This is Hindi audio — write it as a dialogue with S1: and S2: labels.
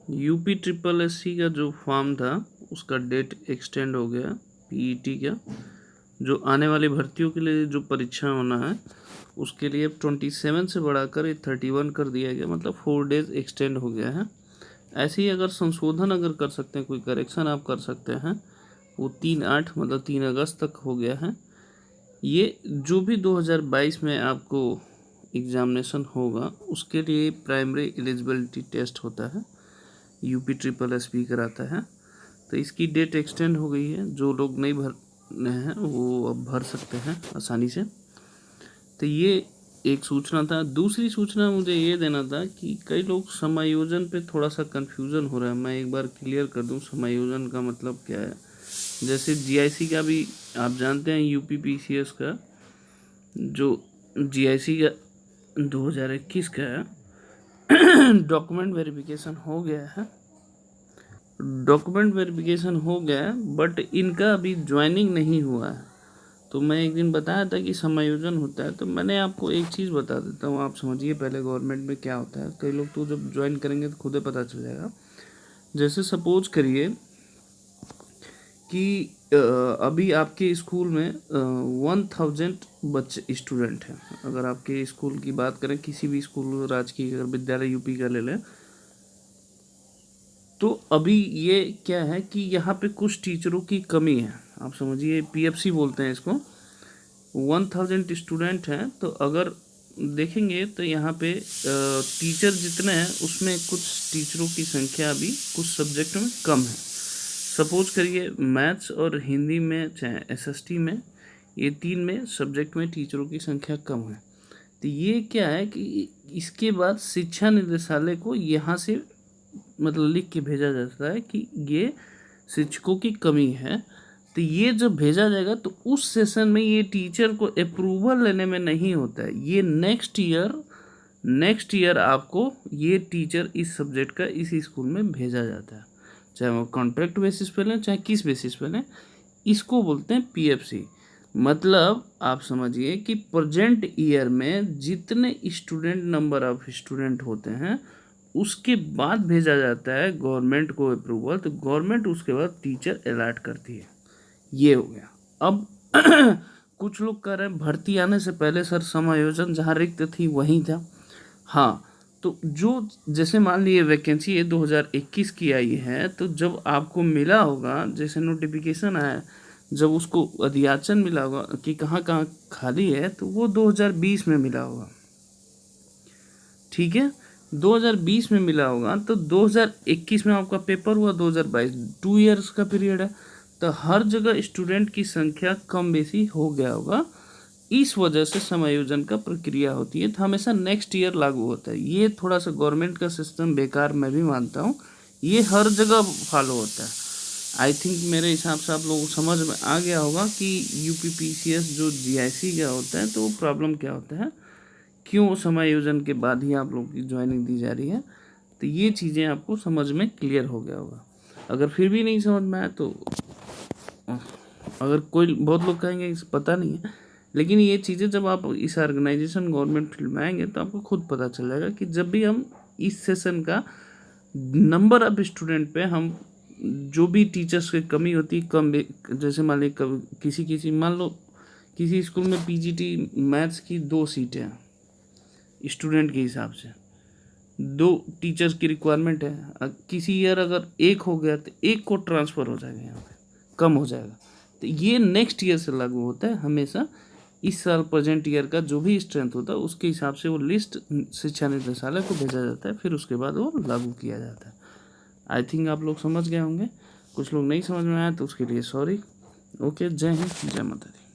S1: यूपी ट्रिपल एससी का जो फॉर्म था उसका डेट एक्सटेंड हो गया। पीईटी का जो आने वाली भर्तियों के लिए जो परीक्षा होना है उसके लिए अब 27 से बढ़ाकर 31 कर दिया गया, मतलब 4 डेज एक्सटेंड हो गया है। ऐसे ही अगर संशोधन अगर कर सकते हैं, कोई करेक्शन आप कर सकते हैं, वो 3/8 मतलब 3 अगस्त तक हो गया है। ये जो भी 2022 में आपको एग्जामिनेशन होगा उसके लिए प्राइमरी एलिजिबिलिटी टेस्ट होता है, यूपी ट्रिपल एसपी कराता है। तो इसकी डेट एक्सटेंड हो गई है, जो लोग नहीं भरने हैं वो अब भर सकते हैं आसानी से। तो ये एक सूचना था। दूसरी सूचना मुझे ये देना था कि कई लोग समायोजन पे थोड़ा सा कंफ्यूजन हो रहा है। मैं एक बार क्लियर कर दूं समायोजन का मतलब क्या है। जैसे जीआईसी का भी आप जानते हैं, यूपी पीसीएस का जो जीआईसी का 2021 का डॉक्यूमेंट वेरिफिकेशन हो गया है। डॉक्यूमेंट वेरिफिकेशन हो गया है बट इनका अभी ज्वाइनिंग नहीं हुआ है। तो मैं एक दिन बताया था कि समायोजन होता है, तो मैंने आपको एक चीज़ बता देता हूँ, आप समझिए पहले गवर्नमेंट में क्या होता है। कई लोग तो जब ज्वाइन करेंगे तो खुद ही पता चल जाएगा। जैसे सपोज करिए कि अभी आपके स्कूल में 1000 बच्चे स्टूडेंट हैं। अगर आपके स्कूल की बात करें, किसी भी स्कूल राजकीय अगर विद्यालय यूपी का ले लें, तो अभी ये क्या है कि यहाँ पे कुछ टीचरों की कमी है। आप समझिए पीएफसी बोलते हैं इसको। 1000 स्टूडेंट हैं, तो अगर देखेंगे तो यहाँ पे टीचर जितने हैं उसमें कुछ टीचरों की संख्या अभी कुछ सब्जेक्ट में कम है। सपोज करिए मैथ्स और हिंदी में चाहे एसएसटी में, ये 3 में सब्जेक्ट में टीचरों की संख्या कम है। तो ये क्या है कि इसके बाद शिक्षा निदेशालय को यहाँ से मतलब लिख के भेजा जाता है कि ये शिक्षकों की कमी है। तो ये जब भेजा जाएगा तो उस सेशन में ये टीचर को अप्रूवल लेने में नहीं होता है। ये नेक्स्ट ईयर आपको ये टीचर इस सब्जेक्ट का इस स्कूल में भेजा जाता है, चाहे वो कॉन्ट्रैक्ट बेसिस पे लें चाहे किस बेसिस पे लें। इसको बोलते हैं पीएफसी। मतलब आप समझिए कि प्रेजेंट ईयर में जितने स्टूडेंट नंबर ऑफ स्टूडेंट होते हैं उसके बाद भेजा जाता है गवर्नमेंट को अप्रूवल, तो गवर्नमेंट उसके बाद टीचर अलॉट करती है। ये हो गया। अब कुछ लोग कह रहे हैं भर्ती आने से पहले सर समायोजन जहाँ रिक्त थी वहीं था। हाँ, तो जो जैसे मान लीजिए वैकेंसी ये 2021 की आई है, तो जब आपको मिला होगा, जैसे नोटिफिकेशन आया, जब उसको अध्याचन मिला होगा कि कहाँ कहाँ खाली है, तो वो 2020 में मिला होगा। ठीक है, 2020 में मिला होगा, तो 2021 में आपका पेपर हुआ, 2022 2 ईयर्स का पीरियड है। तो हर जगह स्टूडेंट की संख्या कम बेसी हो गया होगा, इस वजह से समायोजन का प्रक्रिया होती है। तो हमेशा नेक्स्ट ईयर लागू होता है। ये थोड़ा सा गवर्नमेंट का सिस्टम बेकार मैं भी मानता हूँ, ये हर जगह फॉलो होता है। आई थिंक मेरे हिसाब से आप लोगों को समझ में आ गया होगा कि यूपी पीसीएस जो जीआईसी का होता है तो वो प्रॉब्लम क्या होता है, क्यों समायोजन के बाद ही आप लोगों की ज्वाइनिंग दी जा रही है। तो ये चीज़ें आपको समझ में क्लियर हो गया होगा। अगर फिर भी नहीं समझ में आया तो अगर कोई बहुत लोग कहेंगे पता नहीं है, लेकिन ये चीज़ें जब आप इस ऑर्गेनाइजेशन गवर्नमेंट फील्ड में आएंगे तो आपको खुद पता चल जाएगा कि जब भी हम इस सेशन का नंबर ऑफ स्टूडेंट पे हम जो भी टीचर्स की कमी होती कम, जैसे मान ली किसी मान लो किसी स्कूल में पीजीटी मैथ्स की 2 सीटें हैं, स्टूडेंट के हिसाब से 2 टीचर्स की रिक्वायरमेंट है। किसी ईयर अगर 1 हो गया तो 1 को ट्रांसफ़र हो जाएगा, यहाँ पे कम हो जाएगा। तो ये नेक्स्ट ईयर से लागू होता है हमेशा। इस साल प्रेजेंट ईयर का जो भी स्ट्रेंथ होता है उसके हिसाब से वो लिस्ट शिक्षा निदेशालय को भेजा जाता है, फिर उसके बाद वो लागू किया जाता है। आई थिंक आप लोग समझ गए होंगे। कुछ लोग नहीं समझ में आया तो उसके लिए सॉरी। ओके, जय हिंद, जय माता दी।